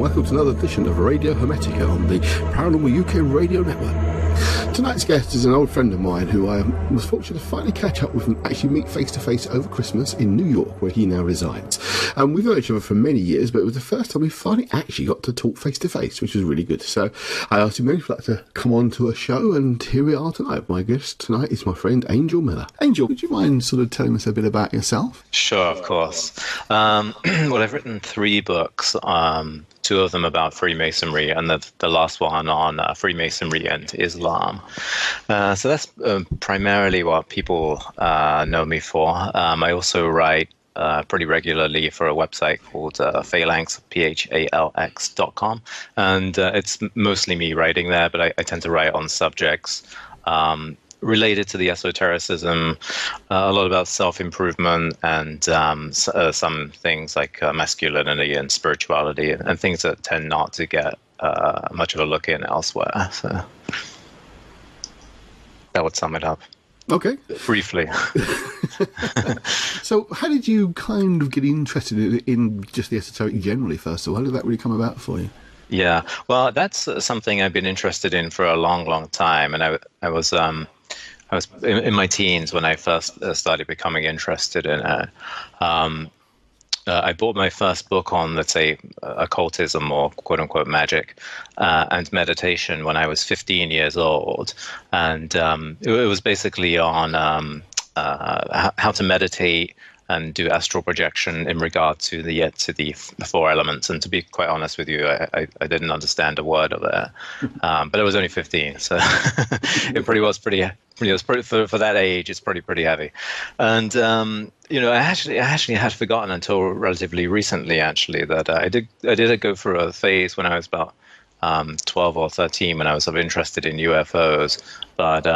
welcome to another edition of Radio Hermetica on the Paranormal UK Radio Network. Tonight's guest is an old friend of mine who I was fortunate to finally catch up with and actually meet face-to-face over Christmas in New York, where he now resides. We've known each other for many years, but it was the first time we finally actually got to talk face-to-face, which was really good. So I asked him if he'd like to come on to a show, and here we are tonight. My guest tonight is my friend Angel Millar. Angel, would you mind sort of telling us a bit about yourself? Sure, of course. Well, I've written 3 books, 2 of them about Freemasonry, and the last one on Freemasonry and Islam. So that's primarily what people know me for. I also write pretty regularly for a website called Phalanx, PHALX.com, and it's mostly me writing there, but I tend to write on subjects related to the esotericism, a lot about self-improvement, and some things like masculinity and spirituality, and things that tend not to get much of a look in elsewhere. So that would sum it up. Okay. Briefly. So how did you kind of get interested in just the esoteric generally, first of all? How did that really come about for you? Yeah, well, that's something I've been interested in for a long, long time, and I was in my teens when I first started becoming interested in it. I bought my first book on, let's say, occultism or quote-unquote magic and meditation when I was 15 years old. And it was basically on how to meditate and do astral projection in regard to the 4 elements. And to be quite honest with you, I didn't understand a word of it. But I was only 15, so it was pretty for that age. It's pretty heavy. And I actually had forgotten until relatively recently, actually, that I did go through a phase when I was about 12 or 13 when I was sort of interested in UFOs. But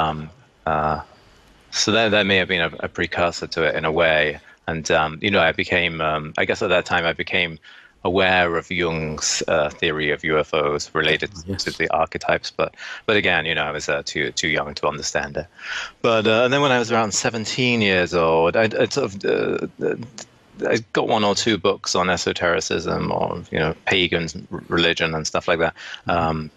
so that may have been a precursor to it in a way. And, I became, I guess at that time, I became aware of Jung's theory of UFOs related to the archetypes. But again, I was too young to understand it. But and then when I was around 17 years old, I sort of I got 1 or 2 books on esotericism or, pagan religion and stuff like that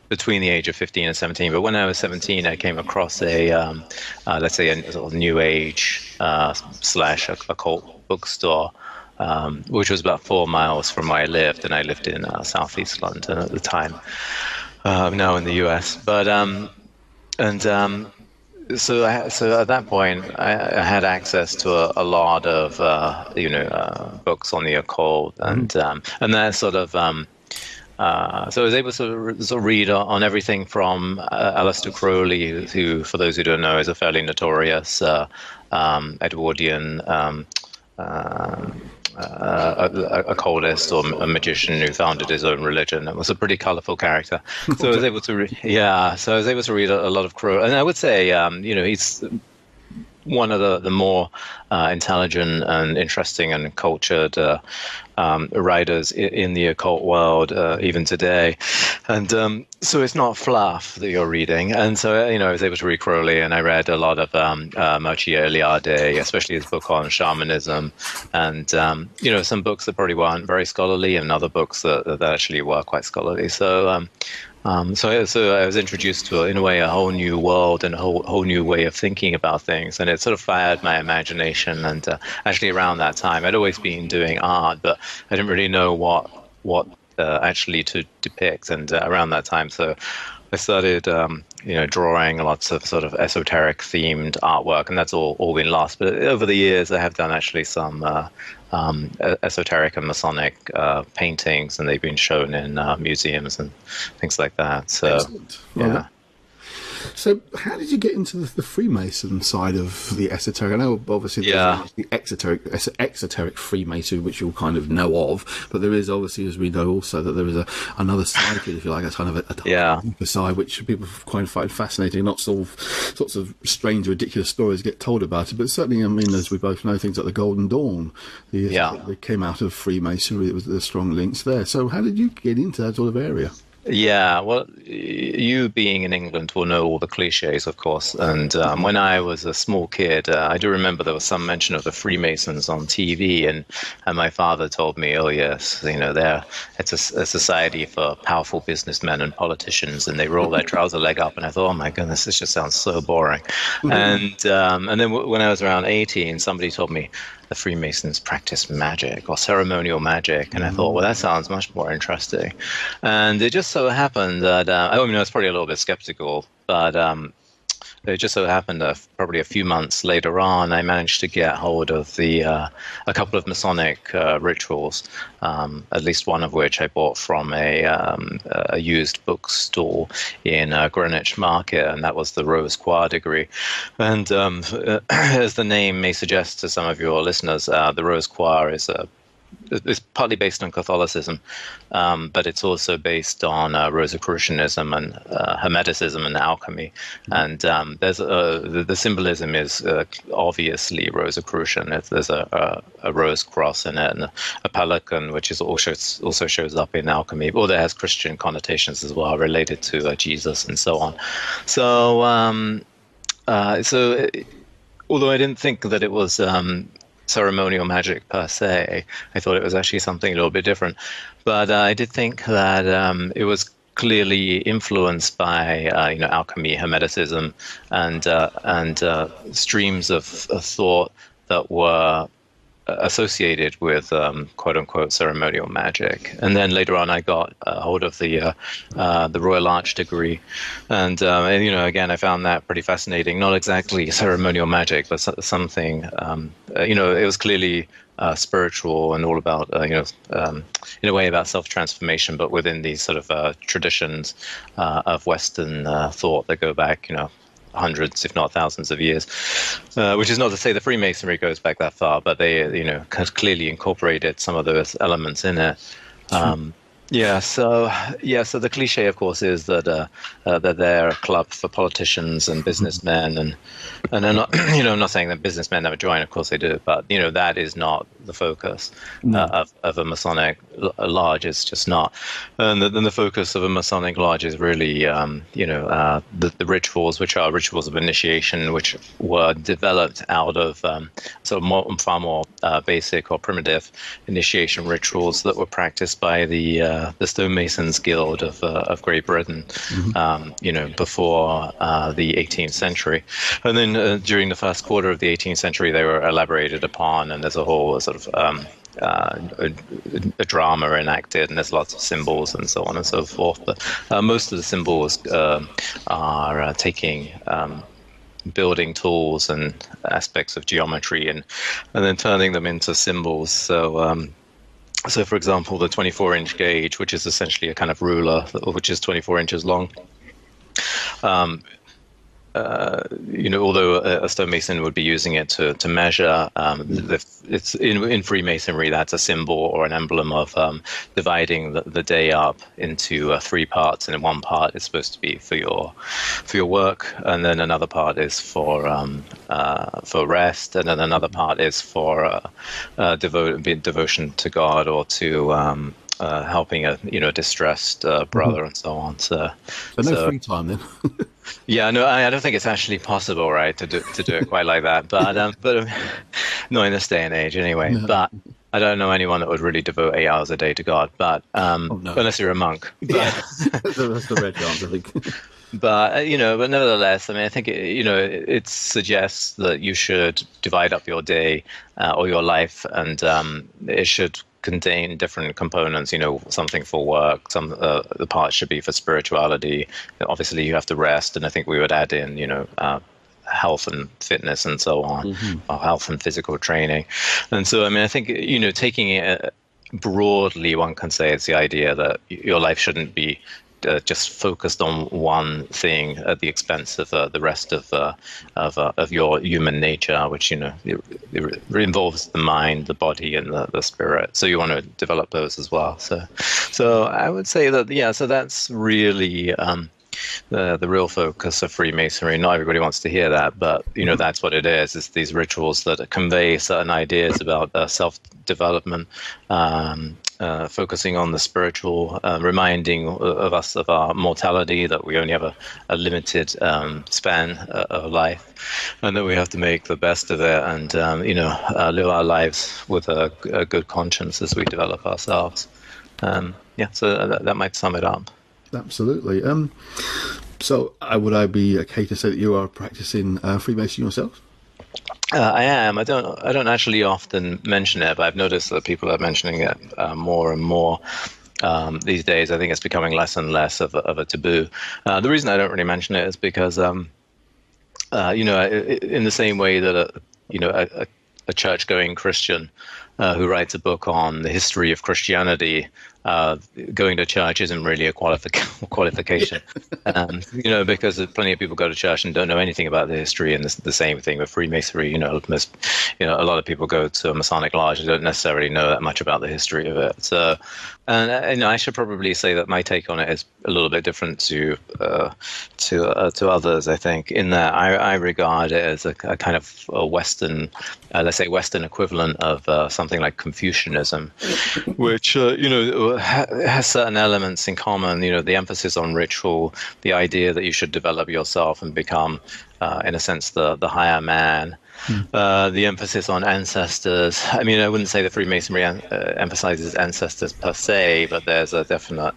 between the age of 15 and 17. But when I was 17, I came across let's say a sort of New Age / occult bookstore, which was about 4 miles from where I lived, and I lived in southeast London at the time, now in the US. But so at that point, I had access to a lot of books on the occult, and that sort of so I was able to sort of read on everything from Aleister Crowley, who, for those who don't know, is a fairly notorious Edwardian occultist or a magician who founded his own religion. It was a pretty colorful character. So I was able to read a lot of Crow, and I would say, he's one of the more intelligent and interesting and cultured writers in the occult world, even today. And so it's not fluff that you're reading. And so, I was able to read Crowley, and I read a lot of Mircea Eliade, especially his book on shamanism, and, some books that probably weren't very scholarly, and other books that actually were quite scholarly. So so I was introduced to, in a way, a whole new world and a whole new way of thinking about things, and it sort of fired my imagination. And actually, around that time, I'd always been doing art, but I didn't really know what actually to depict. And around that time, so I started, drawing lots of sort of esoteric themed artwork, and that's all been lost. But over the years, I have done actually some esoteric and Masonic paintings, and they've been shown in museums and things like that. So, excellent. Yeah. So how did you get into the Freemason side of the esoteric? I know obviously there's the exoteric Freemasonry, which you'll kind of know of, but there is obviously, as we know also, that there is another side to it, if you like, a kind of a deeper side, which people find fascinating. Not sorts of strange, ridiculous stories get told about it, but certainly, I mean, as we both know, things like the Golden Dawn, they came out of Freemasonry. It was the strong links there. So how did you get into that sort of area? Yeah, well, you being in England will know all the cliches, of course. And when I was a small kid, I do remember there was some mention of the Freemasons on TV, and my father told me, "Oh yes, it's a society for powerful businessmen and politicians, and they roll their trouser leg up." And I thought, "Oh my goodness, this just sounds so boring." And then when I was around 18, somebody told me the Freemasons practice magic or ceremonial magic. And I thought, well, that sounds much more interesting. And it just so happened that, I was probably a little bit skeptical, but it just so happened that probably a few months later on, I managed to get hold of a couple of Masonic rituals, at least one of which I bought from a used bookstore in Greenwich Market, and that was the Rose Choir degree. And as the name may suggest to some of your listeners, the Rose Choir it's partly based on Catholicism, but it's also based on Rosicrucianism and Hermeticism and alchemy. And there's the symbolism is obviously Rosicrucian. There's a rose cross in it and a pelican, which is also shows up in alchemy. Although it has Christian connotations as well, related to Jesus and so on. So although I didn't think that it was ceremonial magic per se, I thought it was actually something a little bit different. But I did think that it was clearly influenced by alchemy, Hermeticism, and streams of thought that were associated with quote unquote ceremonial magic. And then later on I got hold of the Royal Arch degree, and again I found that pretty fascinating. Not exactly ceremonial magic, but something it was clearly spiritual and all about in a way about self-transformation, but within these sort of traditions of Western thought that go back hundreds, if not thousands of years, which is not to say the Freemasonry goes back that far, but they, clearly incorporated some of those elements in it. So the cliche, of course, is that they're a club for politicians and businessmen, and they're not, I'm not saying that businessmen never join, of course they do, but that is not the focus of a Masonic lodge. It's just not. And then the focus of a Masonic lodge is really, the rituals, which are rituals of initiation, which were developed out of far more basic or primitive initiation rituals that were practiced by the Stonemasons Guild of Great Britain, before the 18th century. And then during the first quarter of the 18th century, they were elaborated upon, and there's a whole sort of a drama enacted, and there's lots of symbols and so on and so forth. But most of the symbols are taking building tools and aspects of geometry and then turning them into symbols. So, for example, the 24-inch gauge, which is essentially a kind of ruler, which is 24 inches long. Although a stonemason would be using it to measure, it's in Freemasonry, that's a symbol or an emblem of dividing the day up into three parts, and in one part is supposed to be for your work, and then another part is for rest, and then another part is for devotion to God or to helping a distressed brother and so on. So no free time then. Yeah, no, I don't think it's actually possible, right, to do it quite like that. But not in this day and age, anyway. No. But I don't know anyone that would really devote 8 hours a day to God. But unless you're a monk. Yeah, that's the red chance, I think. But but nevertheless, I mean, I think it suggests that you should divide up your day or your life, and it should contain different components, something for work, the parts should be for spirituality. Obviously you have to rest, and I think we would add in health and fitness and so on, or health and physical training. And so I mean, I think taking it broadly, one can say it's the idea that your life shouldn't be just focused on one thing at the expense of the rest of your human nature, which it involves the mind, the body, and the spirit. So you want to develop those as well. So I would say that so that's really the real focus of Freemasonry. Not everybody wants to hear that, but that's what it is. It's these rituals that convey certain ideas about self-development, focusing on the spiritual, reminding of us of our mortality, that we only have a limited span of life, and that we have to make the best of it, and live our lives with a good conscience as we develop ourselves. So that might sum it up. Absolutely. So would I be okay to say that you are practicing Freemason yourself? I am. I don't actually often mention it, but I've noticed that people are mentioning it more and more these days. I think it's becoming less and less of a taboo. The reason I don't really mention it is because, in the same way that a church-going Christian who writes a book on the history of Christianity, going to church isn't really a qualification, because plenty of people go to church and don't know anything about the history, and the same thing with Freemasonry. A lot of people go to a Masonic lodge and don't necessarily know that much about the history of it. So, and I should probably say that my take on it is a little bit different to others. I think in that I regard it as a kind of a Western, let's say Western equivalent of something like Confucianism, which has certain elements in common. The emphasis on ritual, the idea that you should develop yourself and become, in a sense, the higher man. The emphasis on ancestors. I mean, I wouldn't say that Freemasonry emphasizes ancestors per se, but there's a definite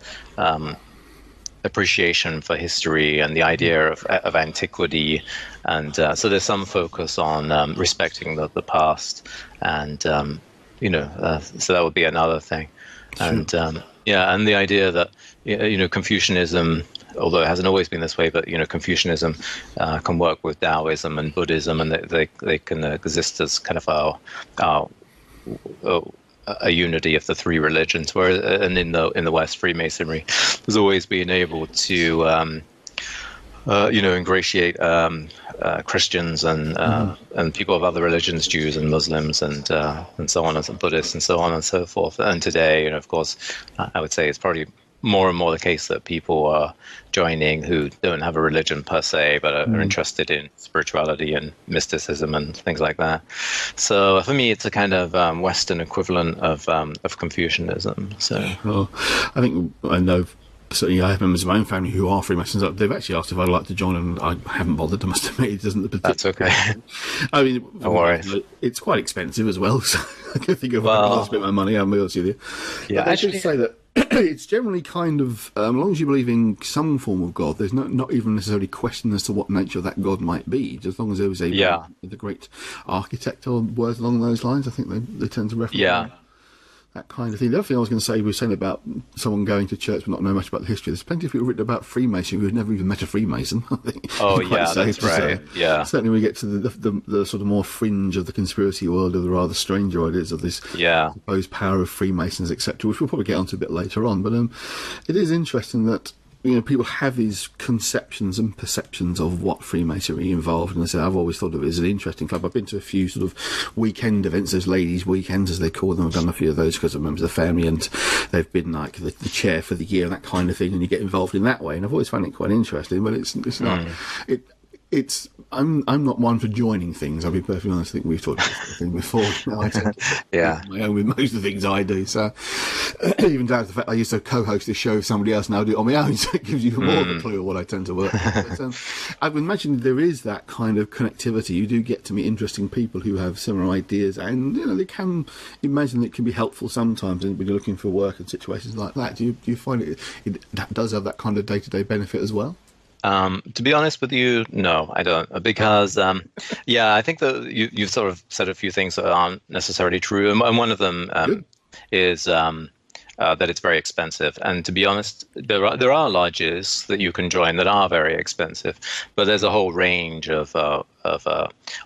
appreciation for history and the idea of antiquity, and so there's some focus on respecting the past, and so that would be another thing. And and the idea that Confucianism, although it hasn't always been this way, but Confucianism can work with Taoism and Buddhism, and they can exist as kind of a unity of the three religions. Whereas, and in the West, Freemasonry has always been able to ingratiate Christians and people of other religions, Jews and Muslims, and so on, and Buddhists, and so on and so forth. And today, of course, I would say it's probably more and more the case that people are joining who don't have a religion per se, but are interested in spirituality and mysticism and things like that. So for me, it's a kind of Western equivalent of Confucianism. So, well, I know. Certainly, I have members of my own family who are Freemasons. They've actually asked if I'd like to join, and I haven't bothered. I must admit, it doesn't. That's okay. I mean, no worries. It's quite expensive as well. So I can think of a bit of my money. I'll be honest with you. Yeah, but I should say that it's generally kind of, as long as you believe in some form of God, there's not even necessarily question as to what nature that God might be. As long as there was the great architect or words along those lines, I think they tend to reference. That kind of thing. The other thing I was going to say, we were saying about someone going to church but not know much about the history. There's plenty of people written about Freemasonry who've never even met a Freemason. I think. Oh yeah, that's right. Yeah. Certainly, we get to the sort of more fringe of the conspiracy world, of the rather stranger ideas of this supposed power of Freemasons, etc., which we'll probably get onto a bit later on. But it is interesting that people have these conceptions and perceptions of what Freemasonry involved, and I said I've always thought of it as an interesting club. I've been to a few sort of weekend events, those ladies' weekends as they call them. I've done a few of those because I'm members of the family, and they've been like the chair for the year and that kind of thing, and you get involved in that way. And I've always found it quite interesting, but it's not. I'm not one for joining things. I'll be perfectly honest. I think we've talked about this thing before. I tend to my own with most of the things I do. So even down to the fact I used to co-host this show with somebody else, now I do it on my own. So it gives you more of a clue of what I tend to work with. But, I would imagine there is that kind of connectivity. You do get to meet interesting people who have similar ideas, and they can imagine that it can be helpful sometimes when you're looking for work and situations like that. Do you find it that does have that kind of day-to-day benefit as well? To be honest with you, no, I don't, because I think that you've sort of said a few things that aren't necessarily true, and one of them is that it's very expensive. And to be honest, there are lodges that you can join that are very expensive, but there's a whole range of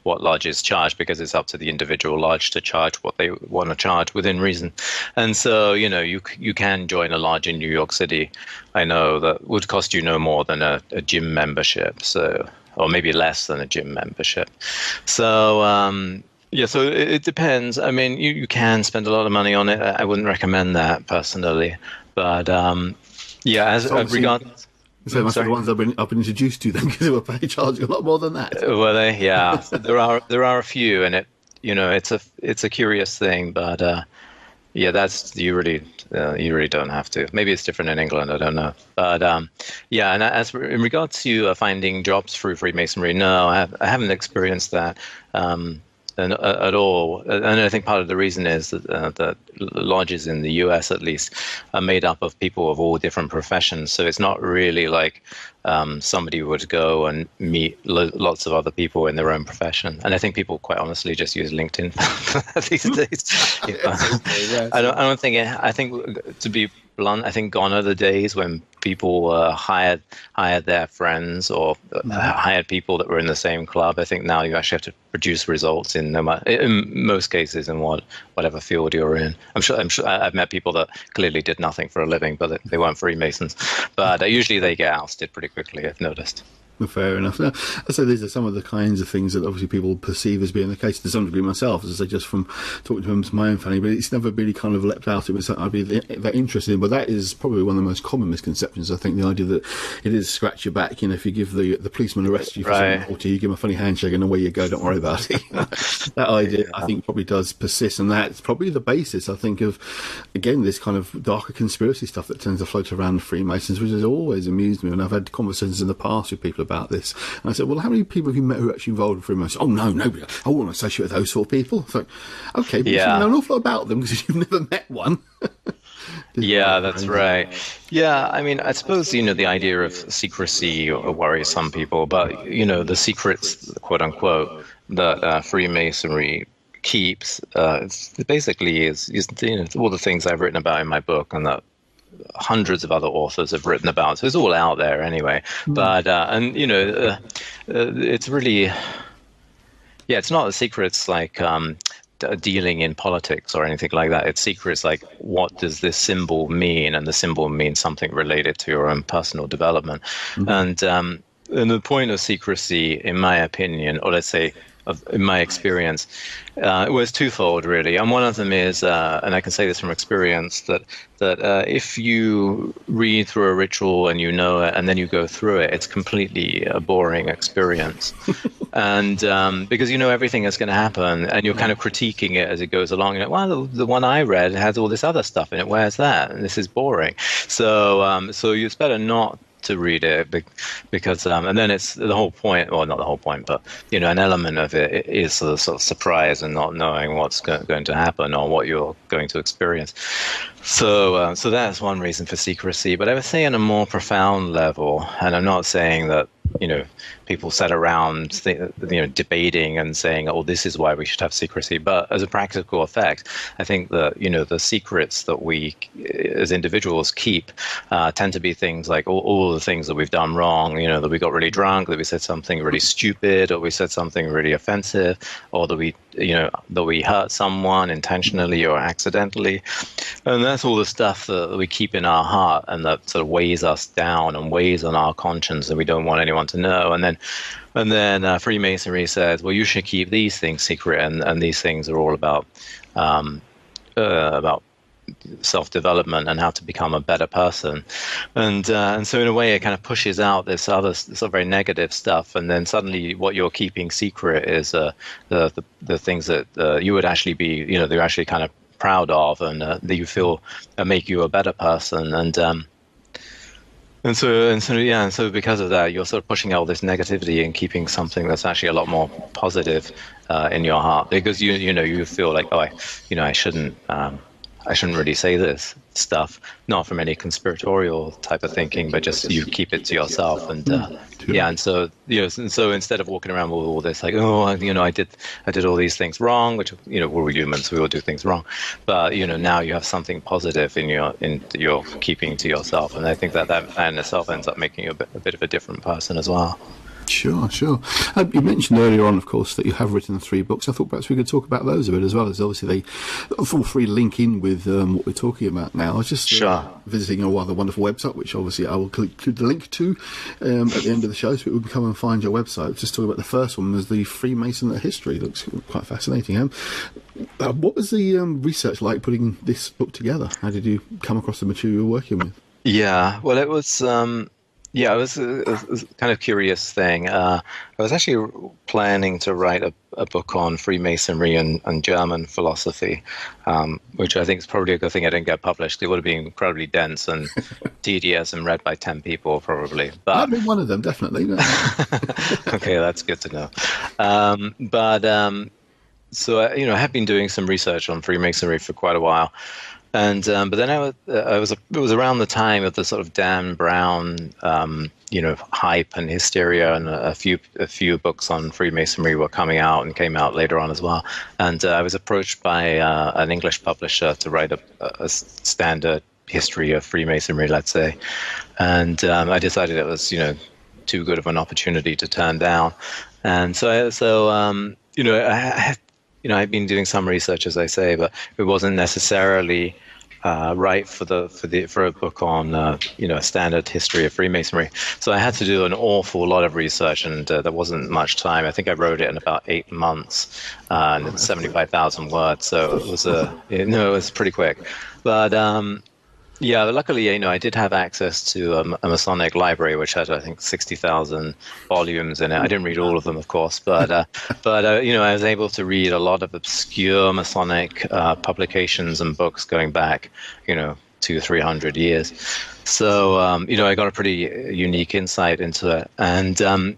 what lodges charge, because it's up to the individual lodge to charge what they want to charge within reason. And so, you can join a lodge in New York City, I know, that would cost you no more than a gym membership, or maybe less than a gym membership. So, so it depends. I mean, you can spend a lot of money on it. I wouldn't recommend that personally, but as regards. So it must be the ones I've been introduced to then, because they were charging a lot more than that. Were they? Yeah. There are a few, and it's a curious thing, but Yeah, that's you really don't have to. Maybe it's different in England. I don't know, but yeah. And in regards to finding jobs through Freemasonry, no, I haven't experienced that. At all. And I think part of the reason is that lodges in the US, at least, are made up of people of all different professions. So it's not really like somebody would go and meet lots of other people in their own profession. And I think people, quite honestly, just use LinkedIn these days. I think, to be blunt, I think gone are the days when people hired their friends or hired people that were in the same club. I think now you actually have to produce results in most cases in whatever field you're in. I'm sure I've met people that clearly did nothing for a living, but they weren't Freemasons. But usually they get ousted pretty quickly, I've noticed. Fair enough. Now, so these are some of the kinds of things that obviously people perceive as being the case to some degree myself, as I say, just from talking to my own family, but it's never really kind of leapt out. It was something I'd be that interested in, but that is probably one of the most common misconceptions. I think the idea that it is scratch your back, if you give the policeman arrest you for something, you give him a funny handshake and away you go, don't worry about it. That idea, I think, probably does persist, and that's probably the basis, I think, of, again, this kind of darker conspiracy stuff that tends to float around Freemasons, which has always amused me, and I've had conversations in the past with people about this. And I said, well, how many people have you met who are actually involved in Freemasons? Oh, no, nobody. I wouldn't associate with those sort of people. It's like, okay, but you know an awful lot about them because you've never met one. Yeah, that's right. Yeah, I mean, I suppose, the idea of secrecy worries some people, but, the secrets, quote unquote, that Freemasonry keeps, basically is all the things I've written about in my book, and that hundreds of other authors have written about. So it's all out there anyway. But it's really, it's not the secrets like dealing in politics or anything like that. It's secrets like, what does this symbol mean? And the symbol means something related to your own personal development. And the point of secrecy, in my opinion, or let's say in my experience, it was twofold, really. And one of them is, and I can say this from experience, that if you read through a ritual and you know it, and then you go through it, it's completely a boring experience. And because you know everything is going to happen, and you're kind of critiquing it as it goes along. You're like, well, the one I read has all this other stuff in it. Where's that? And this is boring. So it's better not to read it, because and then it's the whole point, well, not the whole point, but an element of it is the sort of surprise and not knowing what's going to happen or what you're going to experience. So that's one reason for secrecy. But I would say on a more profound level, and I'm not saying that people sat around debating and saying, oh, this is why we should have secrecy, but as a practical effect, I think that the secrets that we as individuals keep tend to be things like all the things that we've done wrong, that we got really drunk, that we said something really stupid, or we said something really offensive, or that we hurt someone intentionally or accidentally. And that's all the stuff that we keep in our heart and that sort of weighs us down and weighs on our conscience, and we don't want anyone to know. And then Freemasonry says, well, you should keep these things secret, and these things are all about self-development and how to become a better person. And so in a way, it kind of pushes out this other sort of very negative stuff, and then suddenly what you're keeping secret is the things that you would actually be, they're actually kind of proud of, and that you feel make you a better person. And so because of that, you're sort of pushing out all this negativity and keeping something that's actually a lot more positive in your heart, because you feel like, oh, I shouldn't really say this stuff, not from any conspiratorial type of thinking, but just you keep it to yourself. And and so instead of walking around with all this like, oh, I did all these things wrong, which we're humans, we all do things wrong, but now you have something positive in your keeping to yourself, and I think that in itself ends up making you a bit of a different person as well. Sure. You mentioned earlier on, of course, that you have written 3 books. I thought perhaps we could talk about those a bit as well, as obviously they all 3 link in with what we're talking about now. I was just visiting a rather wonderful website, which obviously I will include the link to at the end of the show, so people can come and find your website. Just talking about the first one was the Freemason history. It looks quite fascinating. What was the research like putting this book together? How did you come across the material you're working with? Yeah, well, it was... Yeah, it was a kind of curious thing. I was actually planning to write a book on Freemasonry and German philosophy, which I think is probably a good thing I didn't get published. It would have been incredibly dense and tedious and read by 10 people probably. I'd But be one of them, definitely. No. okay, that's good to know. But so I have been doing some research on Freemasonry for quite a while. And but then it was around the time of the sort of Dan Brown, hype and hysteria, and a few books on Freemasonry were coming out and came out later on as well. And I was approached by an English publisher to write a standard history of Freemasonry, let's say. And I decided it was too good of an opportunity to turn down. And I've been doing some research, as I say, but it wasn't necessarily right for a book on a standard history of Freemasonry. So I had to do an awful lot of research, and there wasn't much time. I think I wrote it in about 8 months, and it's 75,000 words. So it was pretty quick. But yeah, but luckily, I did have access to a Masonic library, which had, I think, 60,000 volumes in it. I didn't read all of them, of course, but I was able to read a lot of obscure Masonic publications and books going back, 200-300 years. So, I got a pretty unique insight into it. And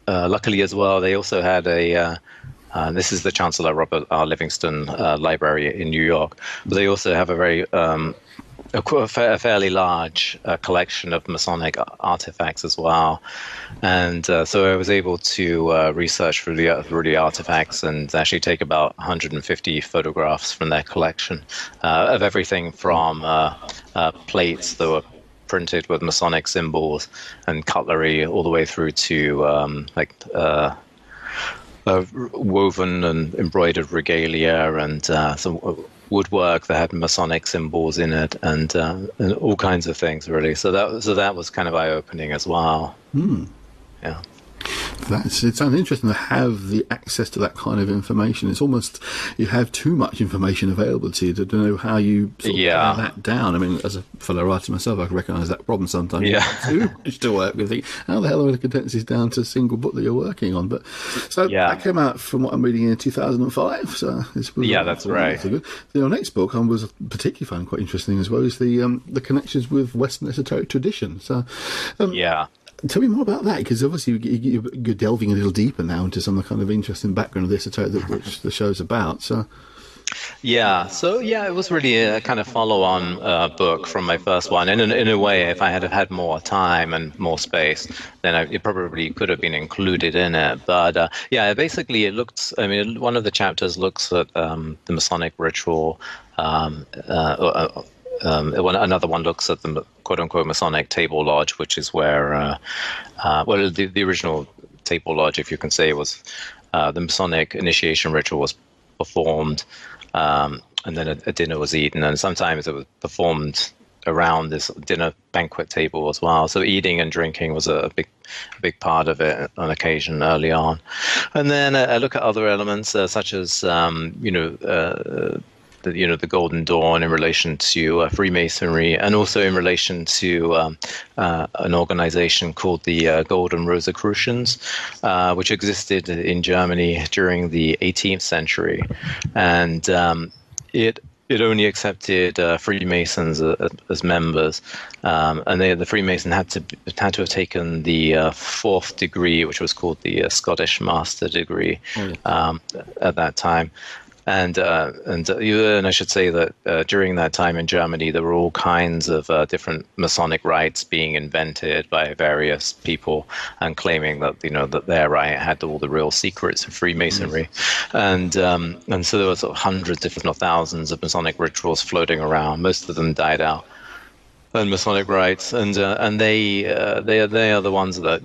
luckily as well, they also had this is the Chancellor Robert R. Livingston Library in New York, but they also have a fairly large collection of Masonic artifacts as well. And so I was able to research through the artifacts and actually take about 150 photographs from their collection of everything from plates that were printed with Masonic symbols and cutlery all the way through to woven and embroidered regalia and some woodwork that had Masonic symbols in it, and all kinds of things really. So that was kind of eye-opening as well. Yeah. It sounds interesting to have the access to that kind of information. It's almost you have too much information available to you to know how you sort of tear that down. I mean, as a fellow writer myself, I can recognise that problem sometimes. Yeah. Too much to work with. How the hell am I going to condense this down to a single book that you're working on? But that came out, from what I'm reading, in 2005. So that's right. Good. Your next book I was particularly finding quite interesting as well is the connections with Western esoteric tradition. So tell me more about that, because obviously you're delving a little deeper now into some of the kind of interesting background of the esoteric which the show's about. So it was really a kind of follow-on book from my first one. And in a way, if I had had more time and more space, then it probably could have been included in it. But basically it looks, one of the chapters looks at the Masonic ritual. Another one looks at the quote-unquote Masonic table lodge, which is where, the original table lodge, if you can say, was the Masonic initiation ritual was performed, and then a dinner was eaten, and sometimes it was performed around this dinner banquet table as well. So eating and drinking was a big part of it on occasion early on. And then I look at other elements such as the Golden Dawn in relation to Freemasonry, and also in relation to an organization called the Golden Rosicrucians, which existed in Germany during the 18th century, and it only accepted Freemasons as members, and the Freemason had to have taken the fourth degree, which was called the Scottish Master degree, at that time. And I should say that during that time in Germany, there were all kinds of different Masonic rites being invented by various people, and claiming that that their rite had all the real secrets of Freemasonry, and so there were sort of hundreds, if not thousands, of Masonic rituals floating around. Most of them died out, and Masonic rites, and they are the ones that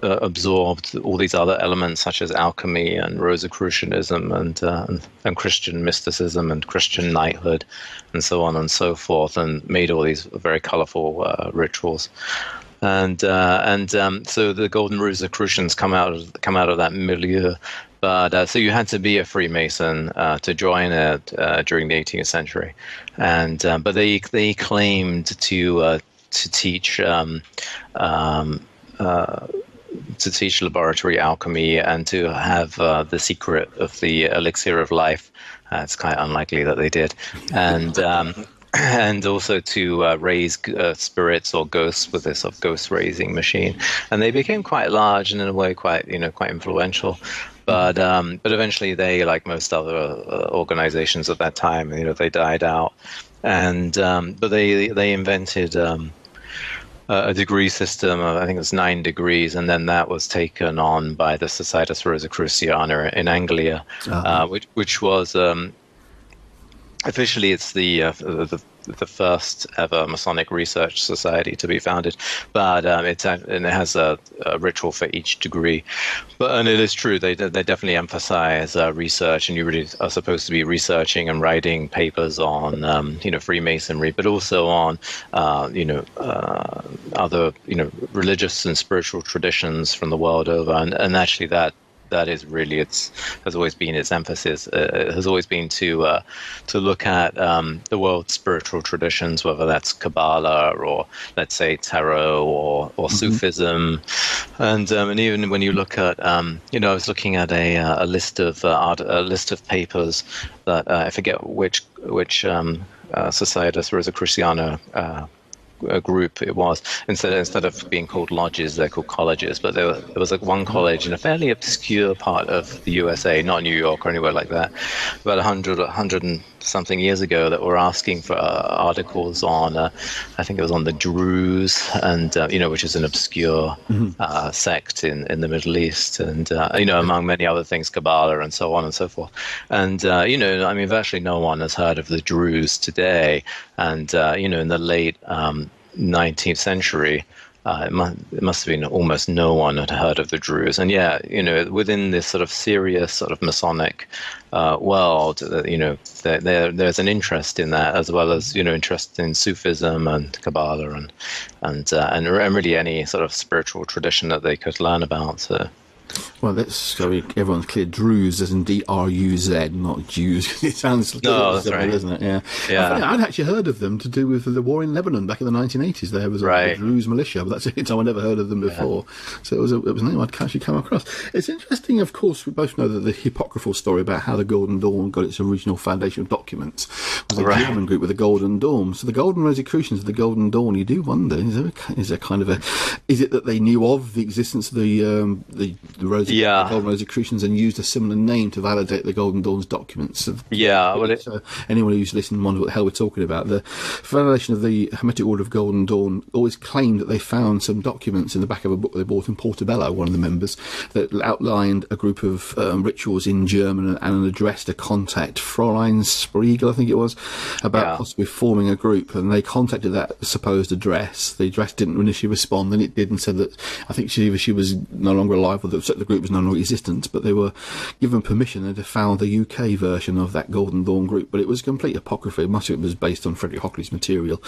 absorbed all these other elements such as alchemy and Rosicrucianism and Christian mysticism and Christian knighthood and so on and so forth, and made all these very colorful rituals. And so the Golden Rosicrucians come out of that milieu. But so you had to be a Freemason to join it during the 18th century, and but they claimed to to teach laboratory alchemy and to have the secret of the elixir of life. It's kind of unlikely that they did, and and also to raise spirits or ghosts with this sort of ghost raising machine. And they became quite large and in a way quite influential. But eventually they, like most other organizations at that time, they died out. And but they invented a degree system of, I think it was 9 degrees, and then that was taken on by the Societas Rosicruciana in Anglia, which was officially it's the first ever Masonic research society to be founded, but it has a ritual for each degree. And it is true, they definitely emphasize research, and you really are supposed to be researching and writing papers on Freemasonry, but also on other religious and spiritual traditions from the world over, and actually that is really has always been its emphasis. It has always been to look at the world's spiritual traditions, whether that's Kabbalah or, let's say, tarot or Sufism, and even when you look at I was looking at a list of papers that I forget which Societas Rosicruciana group it was. Instead of being called lodges, they're called colleges. But there was like one college in a fairly obscure part of the USA, not New York or anywhere like that, about 100 and something years ago, that were asking for articles on, I think it was on the Druze, and which is an obscure sect in the Middle East, and among many other things, Kabbalah and so on and so forth. And virtually no one has heard of the Druze today. And in the late 19th century, it must have been almost no one had heard of the Druze. And within this sort of serious sort of Masonic world, there's an interest in that, as well as interest in Sufism and Kabbalah and really any sort of spiritual tradition that they could learn about. So. Well, everyone's clear. Druze as in D-R-U-Z, not Jews. It sounds that's right, doesn't it? Yeah. I'd actually heard of them to do with the war in Lebanon back in the 1980s. There was a Druze militia, but that's the only time I'd ever heard of them before. So it was a name I'd actually come across. It's interesting, of course, we both know that the apocryphal story about how the Golden Dawn got its original foundational documents was a German group with the Golden Dawn. So the Golden Rosicrucians of the Golden Dawn, you do wonder, is there kind of is it that they knew of the existence of the Golden Rosicrucians and used a similar name to validate the Golden Dawn's documents? Anyone who's listening wonder what the hell we're talking about. The Federation of the Hermetic Order of Golden Dawn always claimed that they found some documents in the back of a book they bought in Portobello, one of the members, that outlined a group of rituals in German and an address to contact Fräulein Spriegel, I think it was, about possibly forming a group. And they contacted that supposed address. The address didn't initially respond, then it did, and said that I think she was no longer alive, or the group was no longer existent, but they were given permission and they found the UK version of that Golden Dawn group. But it was complete apocryphy. Much of it was based on Frederick Hockley's material,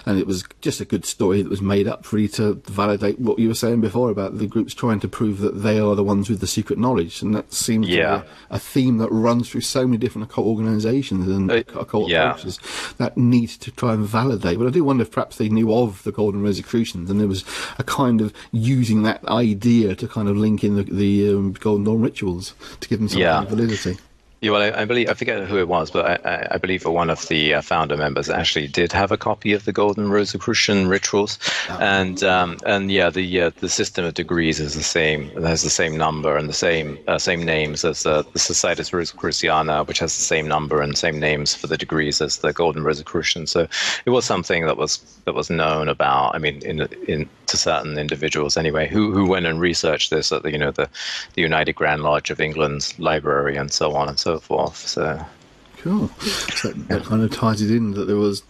and it was just a good story that was made up for you to validate what you were saying before about the groups trying to prove that they are the ones with the secret knowledge. And that seems to be a theme that runs through so many different occult organisations and occult approaches that need to try and validate. But I do wonder if perhaps they knew of the Golden Rosicrucians and there was a kind of using that idea to kind of link in the Golden Dawn rituals to give them some kind of validity. Yeah, well, I believe, I forget who it was, but I believe one of the founder members actually did have a copy of the Golden Rosicrucian rituals, and the system of degrees is the same. It has the same number and the same names as the Societas Rosicruciana, which has the same number and same names for the degrees as the Golden Rosicrucian. So it was something that was known about. I mean, to certain individuals anyway, who went and researched this at the United Grand Lodge of England's library and so on and so forth. So cool. So that kind of ties it in that there was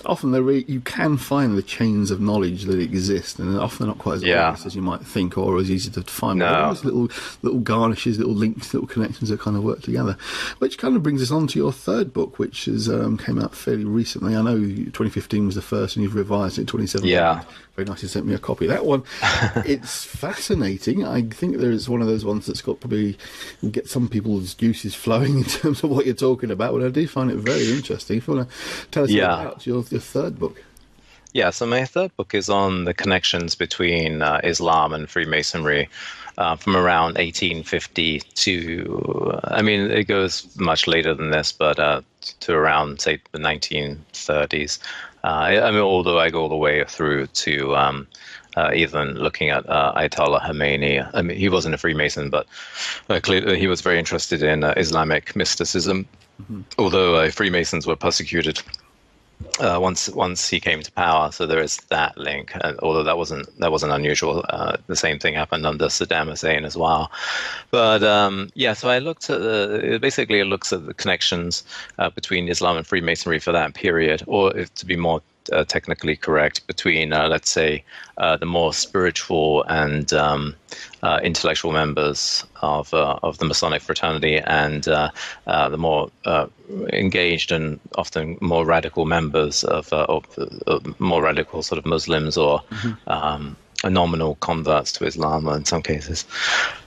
often you can find the chains of knowledge that exist, and often not quite as obvious as you might think or as easy to find. No. But little garnishes, little links, little connections that kind of work together. Which kind of brings us on to your third book, which has came out fairly recently. I know 2015 was the first, and you've revised it in 2017. Yeah. Very nice, you sent me a copy. That one, it's fascinating. I think there is one of those ones that's got probably get some people's juices flowing in terms of what you're talking about. But I do find it very interesting. If you want to tell us about your third book. Yeah, so my third book is on the connections between Islam and Freemasonry from around 1850 to, I mean, it goes much later than this, but to around, say, the 1930s. I mean, although I go all the way through to even looking at Ayatollah Khomeini. I mean, he wasn't a Freemason, but clearly he was very interested in Islamic mysticism, although Freemasons were persecuted once he came to power, so there is that link. Although that wasn't unusual. The same thing happened under Saddam Hussein as well. But yeah, so I looked at basically it looks at the connections between Islam and Freemasonry for that period, or if to be more technically correct, between let's say the more spiritual and intellectual members of the Masonic fraternity and the more engaged and often more radical members of more radical sort of Muslims or nominal converts to Islam in some cases.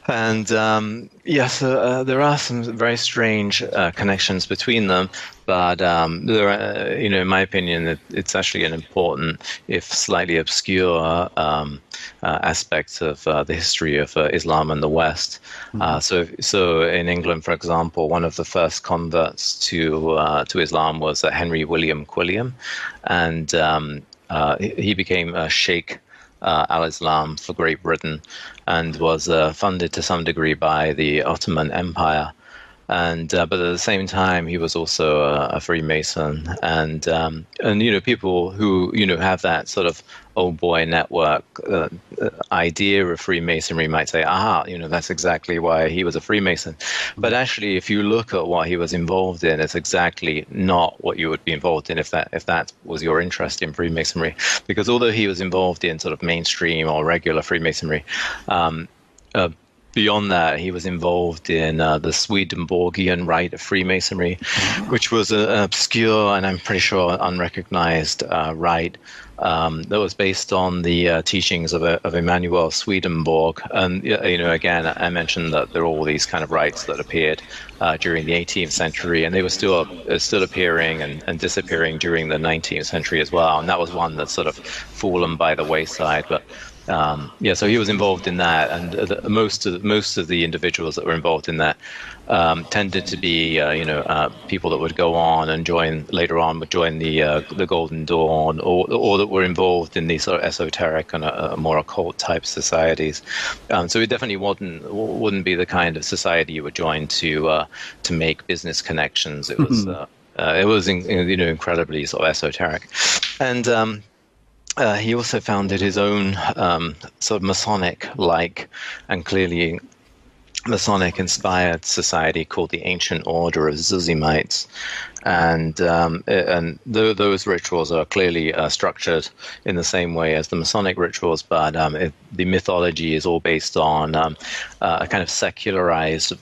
And so there are some very strange connections between them, but there are, in my opinion, it's actually an important, if slightly obscure, aspect of the history of Islam and the West. So in England, for example, one of the first converts to Islam was Henry William Quilliam, and he became Sheikh al-Islam for Great Britain, and was funded to some degree by the Ottoman Empire. And but at the same time, he was also a Freemason, and people who have that sort of old boy network idea of Freemasonry might say, that's exactly why he was a Freemason. But actually, if you look at what he was involved in, it's exactly not what you would be involved in if that was your interest in Freemasonry. Because although he was involved in sort of mainstream or regular Freemasonry, beyond that, he was involved in the Swedenborgian rite of Freemasonry, which was an obscure and I'm pretty sure unrecognized rite that was based on the teachings of Emanuel Swedenborg. And again, I mentioned that there are all these kind of rites that appeared during the 18th century, and they were still appearing and disappearing during the 19th century as well. And that was one that's sort of fallen by the wayside, but. So he was involved in that, and most of the individuals that were involved in that tended to be people that would go on and join the Golden Dawn, or that were involved in these sort of esoteric and more occult type societies. So it definitely wouldn't be the kind of society you would join to make business connections. It was incredibly sort of esoteric, and. He also founded his own sort of Masonic-like and clearly Masonic-inspired society called the Ancient Order of Zuzimites, and those rituals are clearly structured in the same way as the Masonic rituals, but the mythology is all based on a kind of secularized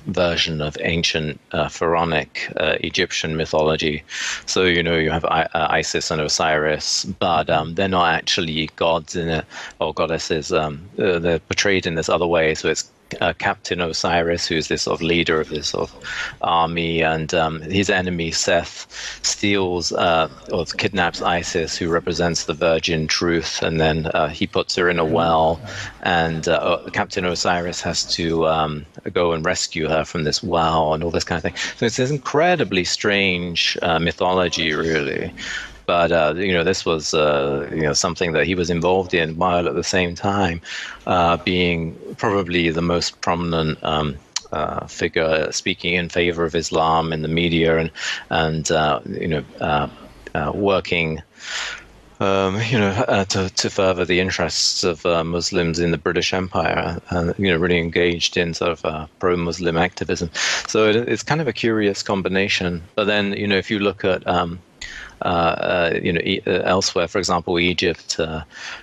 version of ancient pharaonic Egyptian mythology. So you have Isis and Osiris, but they're not actually gods in it or goddesses. They're portrayed in this other way. So it's Captain Osiris, who's this sort of leader of this sort of army, and his enemy Seth steals or kidnaps Isis, who represents the virgin truth, and then he puts her in a well, and Captain Osiris has to go and rescue her from this well and all this kind of thing. So it's this incredibly strange mythology, really. But this was something that he was involved in, while at the same time being probably the most prominent figure speaking in favor of Islam in the media and working to further the interests of Muslims in the British Empire, and really engaged in sort of pro-Muslim activism. So it's kind of a curious combination. But then if you look at elsewhere, for example, Egypt,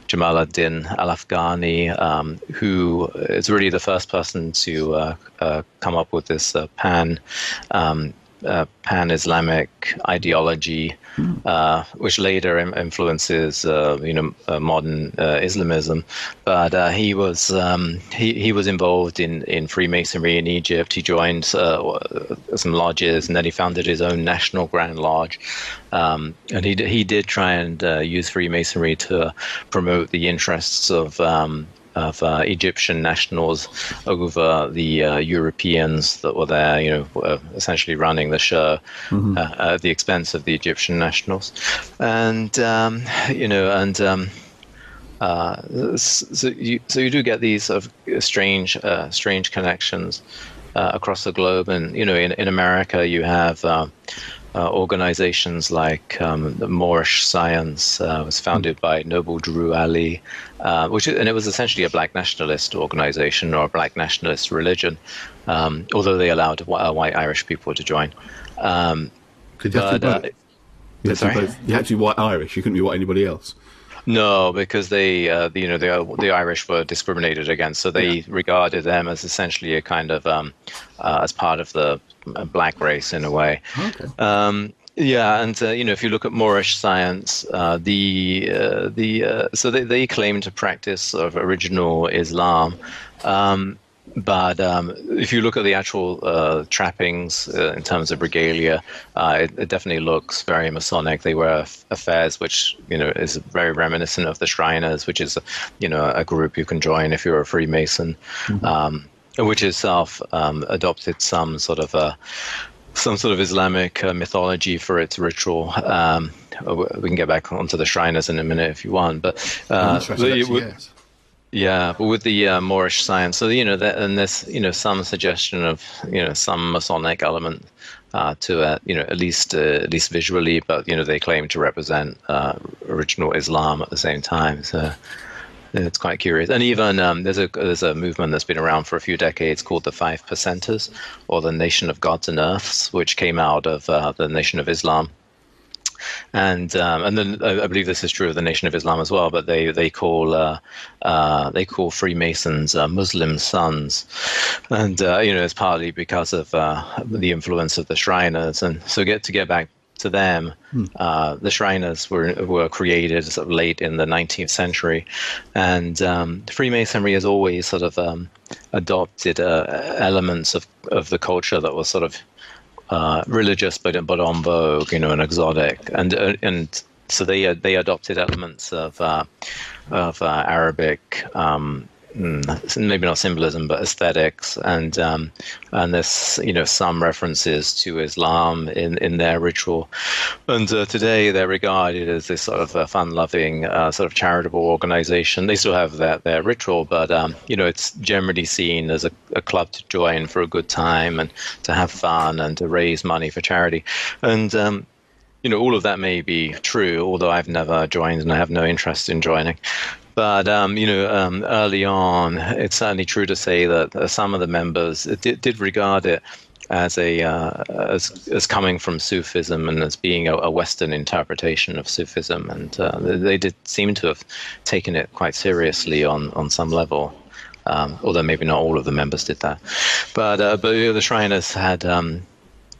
Jamal ad-Din al-Afghani, who is really the first person to come up with this pan pan-Islamic ideology, which later influences modern Islamism. But he was involved in Freemasonry in Egypt. He joined some lodges, and then he founded his own National Grand Lodge. And he did try and use Freemasonry to promote the interests of Egyptian nationals over the Europeans that were there, essentially running the show at the expense of the Egyptian nationals. And so you do get these sort of strange connections across the globe. And in America you have organizations like the Moorish Science was founded by Noble Drew Ali, and it was essentially a black nationalist organization or a black nationalist religion, although they allowed white Irish people to join. Could you have to both? You had to be white Irish. You couldn't be white anybody else. No, because the Irish were discriminated against, so they regarded them as essentially a kind of as part of the black race in a way. Okay. If you look at Moorish Science, so they claim to practice sort of original Islam. But if you look at the actual trappings in terms of regalia, it definitely looks very Masonic. They wear affairs, which is very reminiscent of the Shriners, which is a group you can join if you're a Freemason, which itself adopted some sort of Islamic mythology for its ritual. We can get back onto the Shriners in a minute if you want, but yes. Yeah, but with the Moorish Science, so and there's some suggestion of some Masonic element to it, at least visually, but they claim to represent original Islam at the same time. So it's quite curious. And even there's a movement that's been around for a few decades called the Five Percenters, or the Nation of Gods and Earths, which came out of the Nation of Islam. And then I believe this is true of the Nation of Islam as well, but they call Freemasons Muslim sons, and it's partly because of the influence of the Shriners. And so to get back to them, the Shriners were created sort of late in the 19th century, and Freemasonry has always sort of adopted elements of the culture that was sort of religious, but en vogue, and exotic, and so they adopted elements of Arabic, maybe not symbolism, but aesthetics, and there's some references to Islam in their ritual, and today they're regarded as this sort of fun-loving, sort of charitable organization. They still have their ritual, but it's generally seen as a club to join for a good time and to have fun and to raise money for charity, and all of that may be true, although I've never joined and I have no interest in joining. But early on, it's certainly true to say that some of the members did regard it as as coming from Sufism and as being a Western interpretation of Sufism, and they did seem to have taken it quite seriously on some level, although maybe not all of the members did that. But the Shriners had.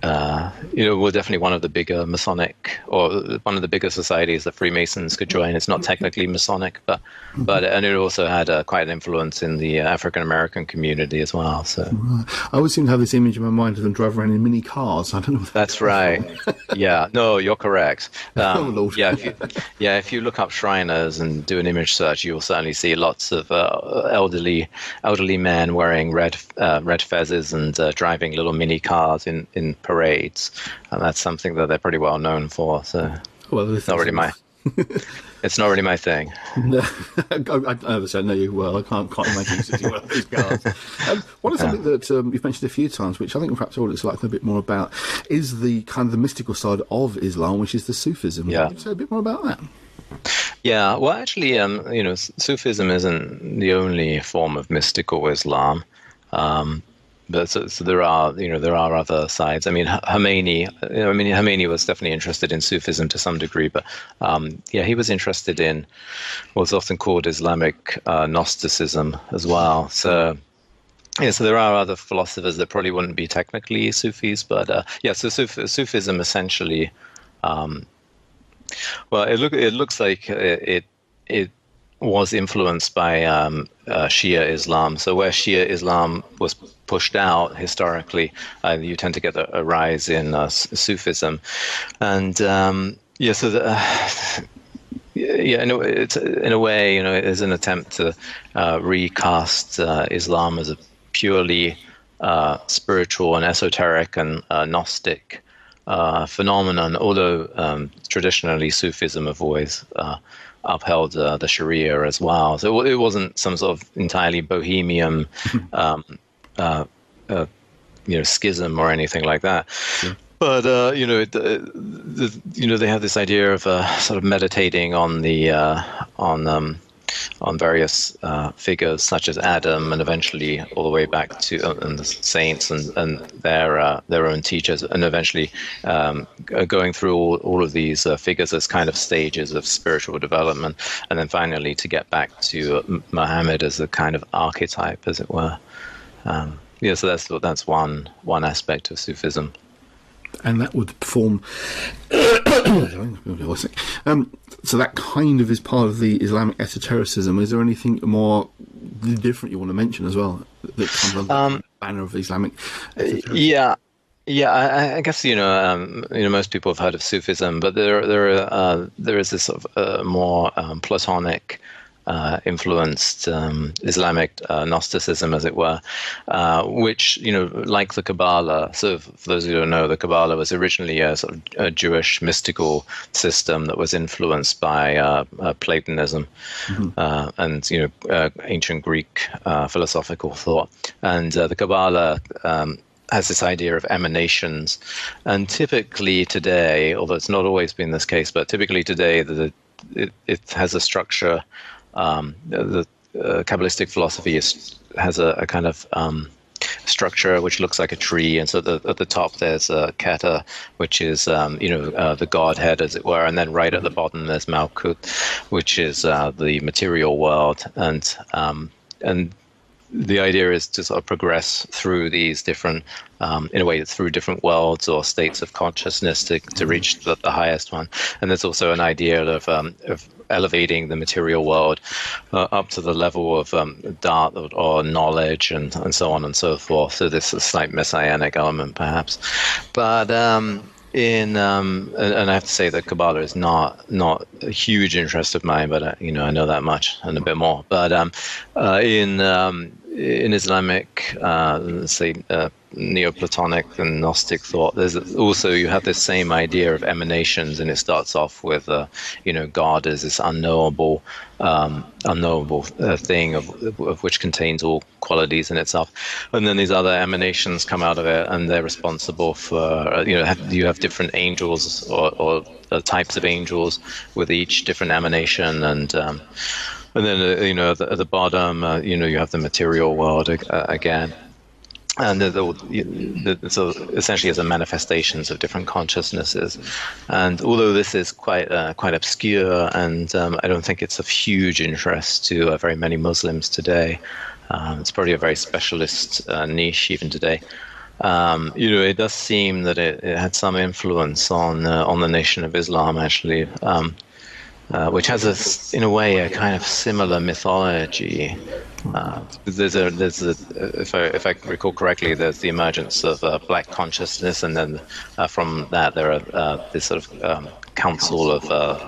We're definitely one of the bigger Masonic, or one of the bigger societies that Freemasons could join. It's not technically Masonic, and it also had quite an influence in the African American community as well. So I always seem to have this image in my mind of them driving around in mini cars. I don't know. That's right. Yeah, no, you're correct. Oh, Lord. If you look up Shriners and do an image search, you'll certainly see lots of elderly men wearing red fezzes and driving little mini cars in parades, and that's something that they're pretty well known for. So it's not really my thing. No, I understand. No, you well. I can't imagine you sitting in one of those cars. One of something that you've mentioned a few times, which I think perhaps all it's like a bit more about, is the kind of the mystical side of Islam, which is the Sufism. Yeah. Can you say a bit more about that? Yeah. Well, actually, Sufism isn't the only form of mystical Islam. But so there are other sides. I mean, Khomeini was definitely interested in Sufism to some degree, but he was interested in what's often called Islamic Gnosticism as well. So Yeah, so there are other philosophers that probably wouldn't be technically Sufis, but yeah, so Sufism essentially, um, well, it looks like it was influenced by Shia Islam. So where Shia Islam was pushed out historically, you tend to get a rise in Sufism, and yeah, so yeah, it's in a way, it is an attempt to recast Islam as a purely spiritual and esoteric and Gnostic phenomenon, although traditionally Sufism have always upheld the Sharia as well. So it wasn't some sort of entirely bohemian schism or anything like that. Yeah. But they have this idea of sort of meditating on the on various figures such as Adam, and eventually all the way back to and the saints and their own teachers, and eventually going through all of these figures as kind of stages of spiritual development, and then finally to get back to Muhammad as a kind of archetype, as it were. Yeah, so that's one aspect of Sufism. And that would form. So that kind of is part of the Islamic esotericism. Is there anything more different you want to mention as well that comes under the banner of Islamic esotericism? Yeah. I guess most people have heard of Sufism, but there is this sort of more Platonic influenced Islamic Gnosticism, as it were, which, like the Kabbalah. So for those who don't know, the Kabbalah was originally a sort of a Jewish mystical system that was influenced by Platonism and ancient Greek philosophical thought. And the Kabbalah has this idea of emanations, and typically today, although it's not always been this case, but typically today it has a structure. The Kabbalistic philosophy has a kind of structure which looks like a tree, and so at the top there's Keter, which is the Godhead, as it were, and then right at the bottom there's Malkut, which is the material world, and the idea is to sort of progress through these different, in a way, through different worlds or states of consciousness to reach the highest one. And there's also an idea of elevating the material world up to the level of Dhat or knowledge and so on and so forth. So this is a slight messianic element, perhaps. But and I have to say that Kabbalah is not a huge interest of mine, but I know that much and a bit more. But in Islamic, let's say, Neoplatonic and Gnostic thought, there's also, you have this same idea of emanations, and it starts off with God as this unknowable thing of which contains all qualities in itself, and then these other emanations come out of it, and they're responsible for you have different angels or types of angels with each different emanation, and then at the bottom you have the material world again. And so essentially as a manifestations of different consciousnesses. And although this is quite obscure, and I don't think it's of huge interest to very many Muslims today, it's probably a very specialist niche even today. It does seem that it had some influence on the Nation of Islam, actually, which has in a way a kind of similar mythology. If I recall correctly, there's the emergence of black consciousness, and then from that there are this sort of council of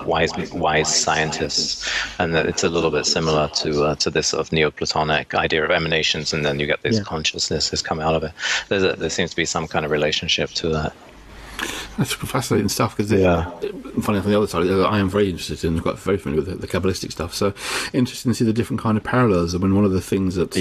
wise scientists, and that it's a little bit similar to this sort of Neoplatonic idea of emanations, and then you get this consciousness has come out of it. There seems to be some kind of relationship to that. That's fascinating stuff, because funny on the other side, I am very interested in, quite very familiar with the Kabbalistic stuff, so interesting to see the different kind of parallels. I mean, one of the things that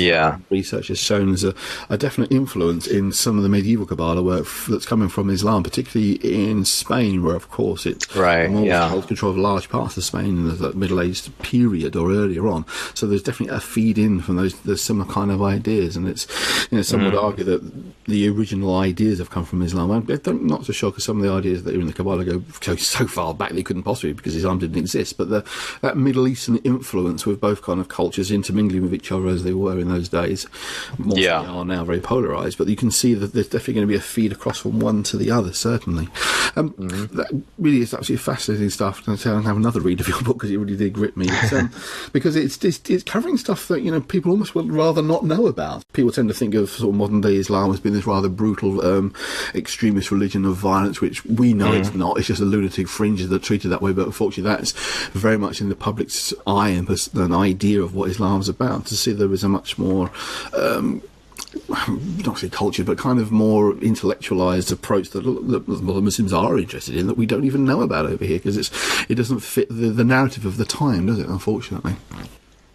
research has shown is a definite influence in some of the medieval Kabbalah work that's coming from Islam, particularly in Spain, where of course it holds control of large parts of Spain in the Middle Age period or earlier on. So there's definitely a feed in from those similar kind of ideas, and it's some would argue that the original ideas have come from Islam. I'm not so sure, because some of of the ideas that are in the Kabbalah go so far back they couldn't possibly, because Islam didn't exist. But that Middle Eastern influence with both kind of cultures intermingling with each other as they were in those days, more so they are now very polarised. But you can see that there's definitely going to be a feed across from one to the other, certainly. That really is absolutely fascinating stuff. And I'll have another read of your book because it really did grip me. Because it's covering stuff that, you know, people almost would rather not know about. People tend to think of sort of modern day Islam as being this rather brutal, extremist religion of violence, which we know it's not. It's just a lunatic fringe that are treated that way. But unfortunately, that's very much in the public's eye and an idea of what Islam's about. To see there is a much more not say cultured, but kind of more intellectualized approach that the Muslims are interested in, that we don't even know about over here, because it doesn't fit the narrative of the time, does it? Unfortunately.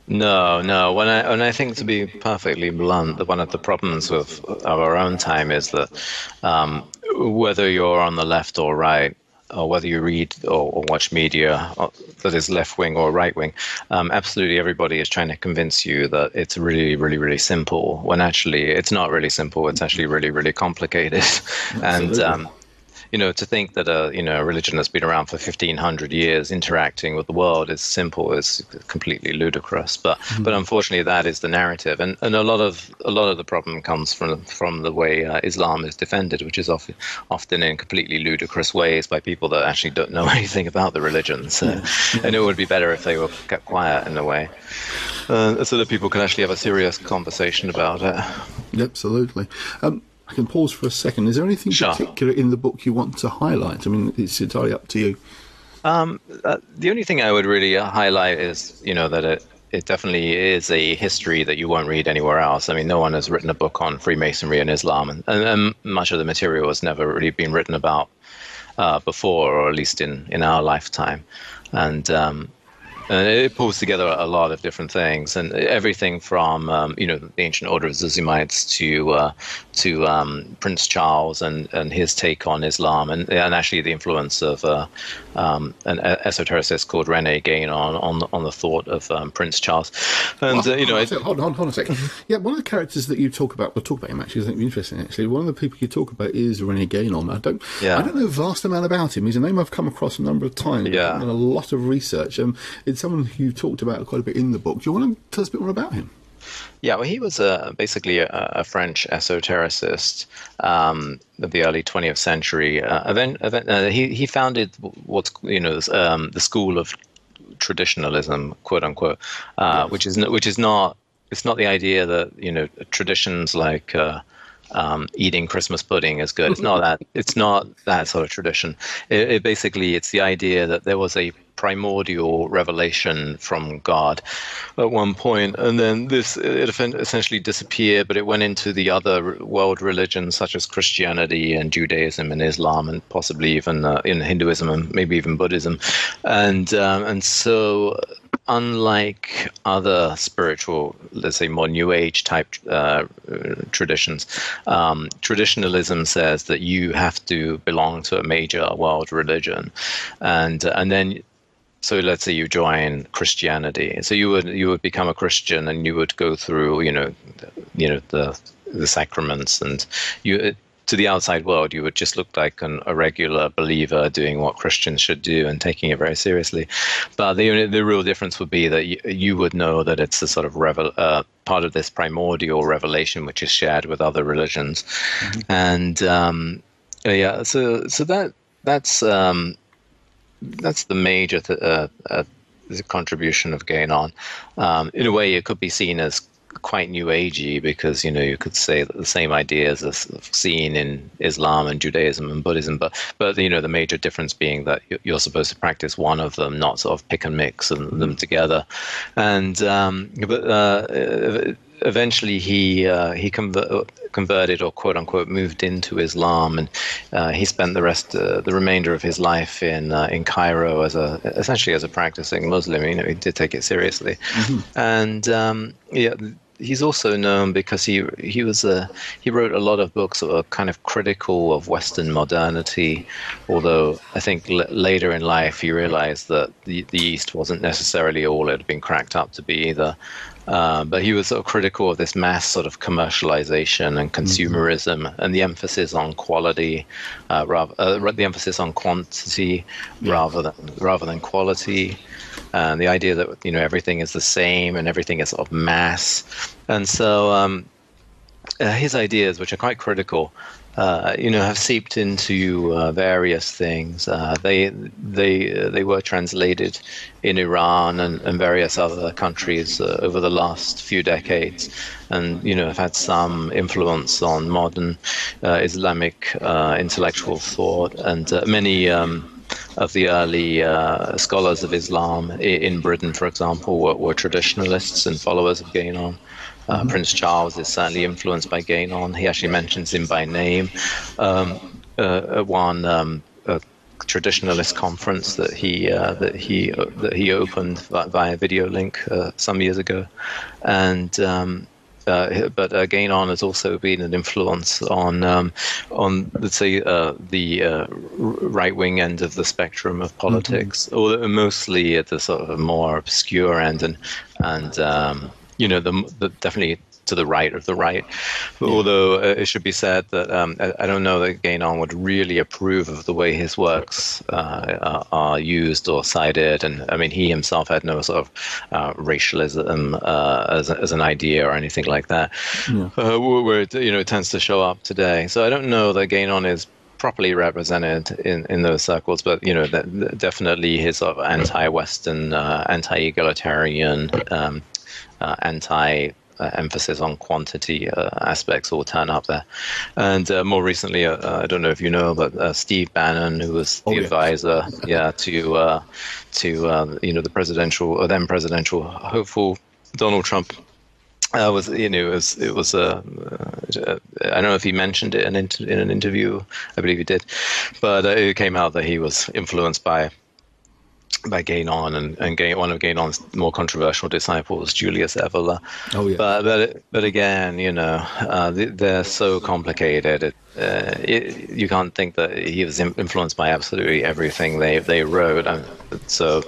No. When I think, to be perfectly blunt, that one of the problems with our own time is that whether you're on the left or right, or whether you read or watch media that is left-wing or right-wing, absolutely everybody is trying to convince you that it's really, really, really simple, when actually it's not really simple. It's actually really, really complicated. And you know, to think that a religion that's been around for 1,500 years interacting with the world is simple is completely ludicrous. But unfortunately, that is the narrative, and a lot of the problem comes from the way Islam is defended, which is often in completely ludicrous ways by people that actually don't know anything about the religion. So, and it would be better if they were kept quiet in a way, so that people can actually have a serious conversation about it. Absolutely. I can pause for a second. Is there anything particular in the book you want to highlight? I mean, it's entirely up to you. The only thing I would really highlight is, you know, that it definitely is a history that you won't read anywhere else. I mean, no one has written a book on Freemasonry and Islam, and much of the material has never really been written about before, or at least in our lifetime. And it pulls together a lot of different things, and everything from the ancient order of Zuzites to Prince Charles and his take on Islam, and actually the influence of an esotericist called René Guénon on the thought of Prince Charles. And hold on a second. Yeah, one of the characters that you talk about, we'll talk about him actually. I think it's interesting. Actually, one of the people you talk about is René Guénon. I don't know a vast amount about him. He's a name I've come across a number of times. Yeah, I've done a lot of research. It's someone who you talked about quite a bit in the book. Do you want to tell us a bit more about him? Yeah, well, he was basically a French esotericist of the early 20th century. He founded what's the school of traditionalism, quote unquote, which is not. It's not the idea that traditions like eating Christmas pudding is good. It's not that. It's not that sort of tradition. It basically, it's the idea that there was a primordial revelation from God at one point, and then it essentially disappeared, but it went into the other world religions such as Christianity and Judaism and Islam, and possibly even in Hinduism and maybe even Buddhism, and so unlike other spiritual, let's say more New Age type traditions, traditionalism says that you have to belong to a major world religion, and then. So let's say you join Christianity. So you would become a Christian, and you would go through the sacraments, and to the outside world you would just look like a regular believer doing what Christians should do and taking it very seriously. But the real difference would be that you would know that it's a sort of part of this primordial revelation which is shared with other religions, and that's the major contribution of Guénon. In a way, it could be seen as quite New Agey, because you could say that the same ideas are seen in Islam and Judaism and Buddhism, but the major difference being that you're supposed to practice one of them, not sort of pick and mix them together. And eventually he converted, or quote unquote moved into Islam, and he spent the remainder of his life in Cairo essentially as a practicing Muslim. He did take it seriously, and he's also known because he wrote a lot of books that were kind of critical of Western modernity. Although I think later in life he realized that the East wasn't necessarily all it had been cracked up to be either. But he was sort of critical of this mass sort of commercialization and consumerism, and the emphasis on quality, the emphasis on quantity rather than quality, and the idea that everything is the same and everything is sort of mass. And so his ideas, which are quite critical, have seeped into various things. They were translated in Iran and various other countries over the last few decades, and have had some influence on modern Islamic intellectual thought. And many of the early scholars of Islam in Britain, for example, were traditionalists and followers of Guénon. Prince Charles is certainly influenced by Guénon. He actually mentions him by name at one traditionalist conference that he opened via video link some years ago, and but Guénon has also been an influence on let's say the right wing end of the spectrum of politics, or mostly at the sort of more obscure end, and the definitely to the right of the right. Although it should be said that I don't know that Guénon would really approve of the way his works are used or cited. And I mean, he himself had no sort of racialism as an idea or anything like that, where it tends to show up today. So I don't know that Guénon is properly represented in those circles, but definitely his sort of anti-Western, anti-egalitarian, anti-emphasis on quantity aspects all turn up there. And more recently, I don't know if you know, but Steve Bannon, who was the advisor, to the then presidential hopeful Donald Trump. I don't know if he mentioned it in an interview. I believe he did, but it came out that he was influenced by Guénon and one of Guénon's more controversial disciples, Julius Evola. But again, they're so complicated. You can't think that he was influenced by absolutely everything they wrote. So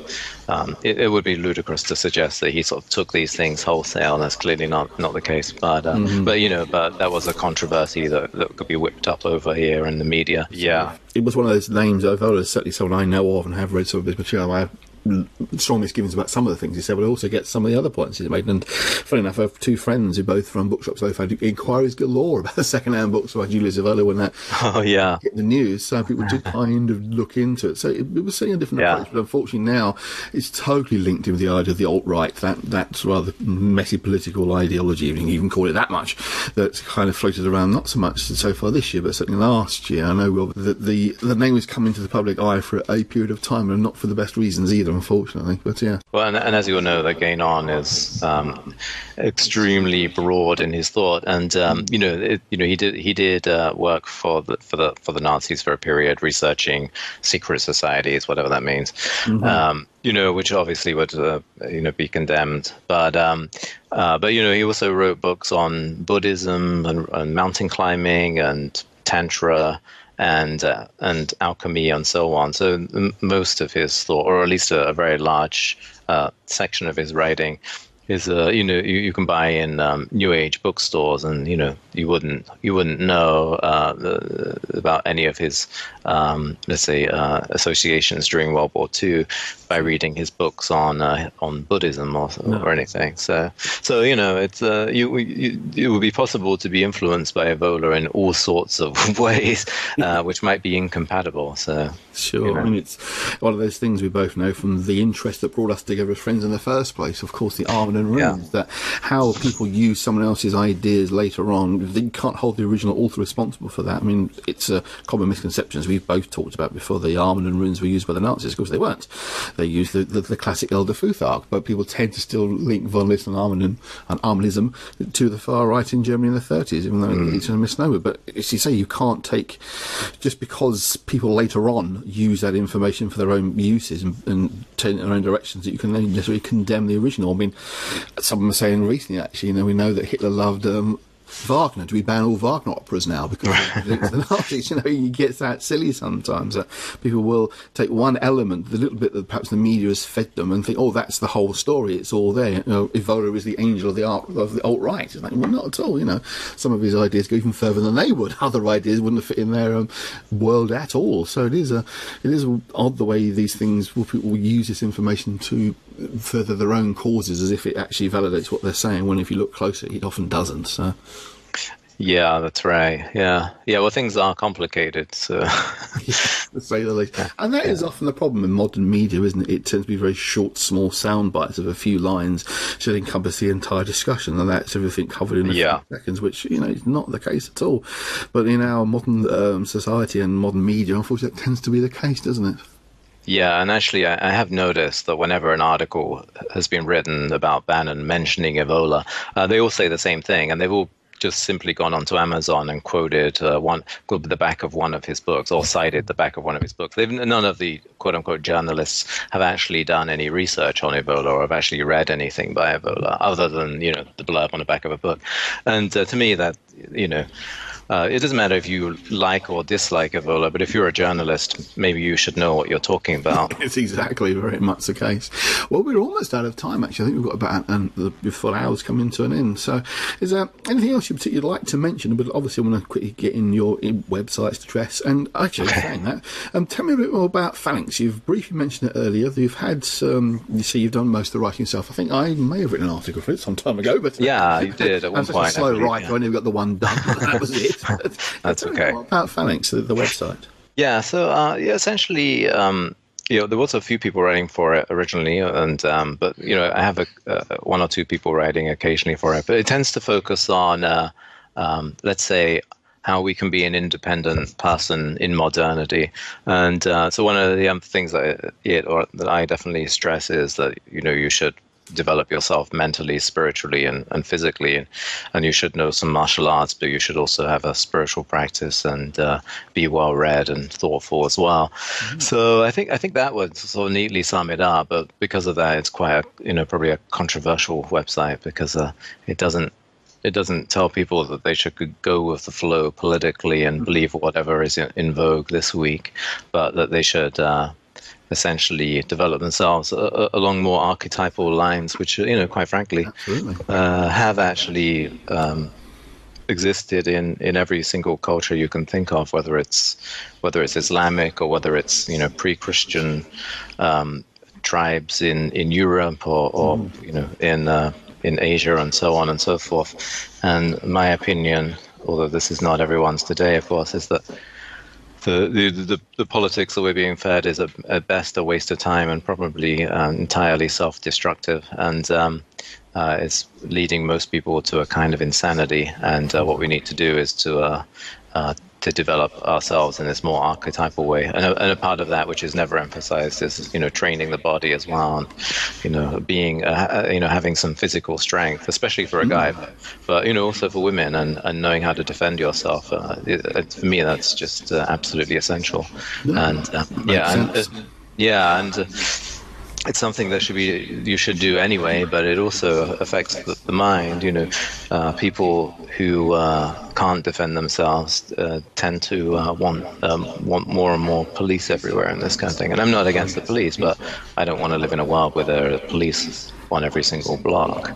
it would be ludicrous to suggest that he sort of took these things wholesale. That's clearly not the case. But that was a controversy that could be whipped up over here in the media. Yeah. It was one of those names, although it's certainly someone I know of and have read some of his material. I have strong misgivings about some of the things he said, but I also get some of the other points he's made. And funny enough, I have two friends who both run bookshops. They've had inquiries galore about the second-hand books by Julius Evola when that hit the news. So people did kind of look into it. So it was certainly a different approach. But unfortunately now it's totally linked in with the idea of the alt-right, that rather messy political ideology, if you can even call it that much, that's kind of floated around, not so much so far this year, but certainly last year. I know that the name has come into the public eye for a period of time, and not for the best reasons either, unfortunately. But yeah. Well, and as you all know, that Guénon is extremely broad in his thought, and he did work for the Nazis for a period, researching secret societies, whatever that means. Which obviously would be condemned. But he also wrote books on Buddhism and mountain climbing and Tantra and alchemy and so on. So most of his thought, or at least a very large section of his writing, is you can buy in New Age bookstores, and you wouldn't know about any of his let's say associations during World War II by reading his books on Buddhism or anything. So it's it would be possible to be influenced by Evola in all sorts of ways, which might be incompatible. So sure, I mean, it's one of those things we both know from the interest that brought us together as friends in the first place. Of course, the Armand and Runes, that how people use someone else's ideas later on, you can't hold the original author responsible for that. I mean, it's a common misconception, as we've both talked about before. The Armand and Runes were used by the Nazis. Of course, they weren't. They used the classic Elder Futhark, but people tend to still link von List and Armandism to the far right in Germany in the 30s, even though it's a misnomer. But as you say, you can't take, just because people later on use that information for their own uses and turn in their own directions, that you can then necessarily condemn the original. I mean, someone was saying recently, actually, we know that Hitler loved Wagner. Do we ban all Wagner operas now because of the Nazis? He gets that silly sometimes. People will take one element, the little bit that perhaps the media has fed them, and think, oh, that's the whole story. It's all there. Evola is the angel of the alt-right. It's like, well, not at all. Some of his ideas go even further than they would. Other ideas wouldn't fit in their world at all. So it is odd the way these things people will use this information to further their own causes, as if it actually validates what they're saying, when if you look closer it often doesn't. So yeah, that's right. Yeah, well, things are complicated, so to say the least. And that is often the problem in modern media, isn't it? It tends to be very short, small sound bites of a few lines should encompass the entire discussion, and that's everything covered in a few seconds, which is not the case at all. But in our modern society and modern media, unfortunately, that tends to be the case, doesn't it? Yeah, and actually I have noticed that whenever an article has been written about Bannon mentioning Evola, they all say the same thing, and they've all just simply gone onto Amazon and quoted the back of one of his books, or cited the back of one of his books. None of the quote-unquote journalists have actually done any research on Evola or have actually read anything by Evola other than the blurb on the back of a book. And to me, that it doesn't matter if you like or dislike Evola, but if you're a journalist, maybe you should know what you're talking about. It's exactly very much the case. Well, we're almost out of time, actually. I think we've got about the full hour's coming to an end. So is there anything else you particularly like to mention? But obviously I want to quickly get in your website's address. And actually, saying that, tell me a bit more about Phalanx. You've briefly mentioned it earlier. You've had you've done most of the writing yourself. I think I may have written an article for it some time ago. But yeah, you did at one point. I'm such a slow writer. I never got the one done. That was it. That's okay. About Phalanx, the website. Yeah, so essentially, there was a few people writing for it originally, and but I have one or two people writing occasionally for it. But it tends to focus on, let's say, how we can be an independent person in modernity. And so one of the things that I definitely stress is that you should develop yourself mentally, spiritually, and physically, and you should know some martial arts, but you should also have a spiritual practice and be well read and thoughtful as well. Mm-hmm. So I think that would sort of neatly sum it up. But because of that, it's quite probably a controversial website, because it doesn't tell people that they should go with the flow politically and believe whatever is in vogue this week, but that they should essentially develop themselves along more archetypal lines, which quite frankly have actually existed in every single culture you can think of, whether it's Islamic or whether it's pre-Christian tribes in Europe or in Asia and so on and so forth. And my opinion, although this is not everyone's today, of course, is that the politics that we're being fed is at best a waste of time and probably entirely self-destructive, and it's leading most people to a kind of insanity. And what we need to do is to develop ourselves in this more archetypal way, and a part of that, which is never emphasized, is training the body as well, and being having some physical strength, especially for a guy, but also for women, and knowing how to defend yourself. For me, that's just absolutely essential. And it's something that you should do anyway, but it also affects the mind. People who can't defend themselves tend to want more and more police everywhere and this kind of thing. And I'm not against the police, but I don't want to live in a world where there are police on every single block,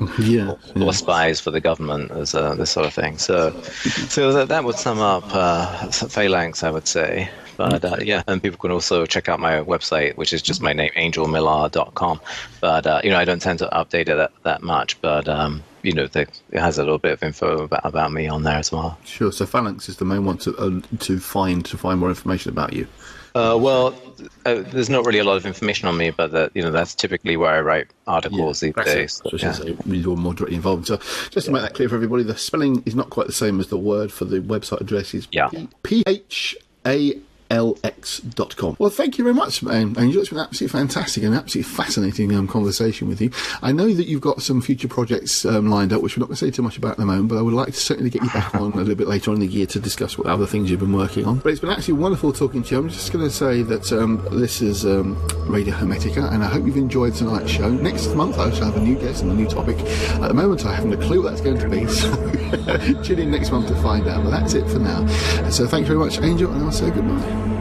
or spies for the government, as this sort of thing. So that would sum up Phalanx, I would say. But and people can also check out my website, which is just my name, angelmillar.com. But I don't tend to update it that much. But it has a little bit of info about me on there as well. Sure. So Phalanx is the main one to find more information about you. There's not really a lot of information on me, but that's typically where I write articles these days. So you're more directly involved. So just to make that clear for everybody, the spelling is not quite the same as the word for the website address. Is PHALX mysticism.wix.com. Well, thank you very much, Angel. It's been absolutely fantastic and absolutely fascinating conversation with you. I know that you've got some future projects lined up, which we're not going to say too much about at the moment, but I would like to certainly get you back on a little bit later on in the year to discuss what other things you've been working on. But it's been actually wonderful talking to you. I'm just going to say that this is Radio Hermetica, and I hope you've enjoyed tonight's show. Next month I shall have a new guest and a new topic. At the moment I haven't a clue what that's going to be, so tune in next month to find out. But that's it for now. So thank you very much, Angel, and I'll say goodbye.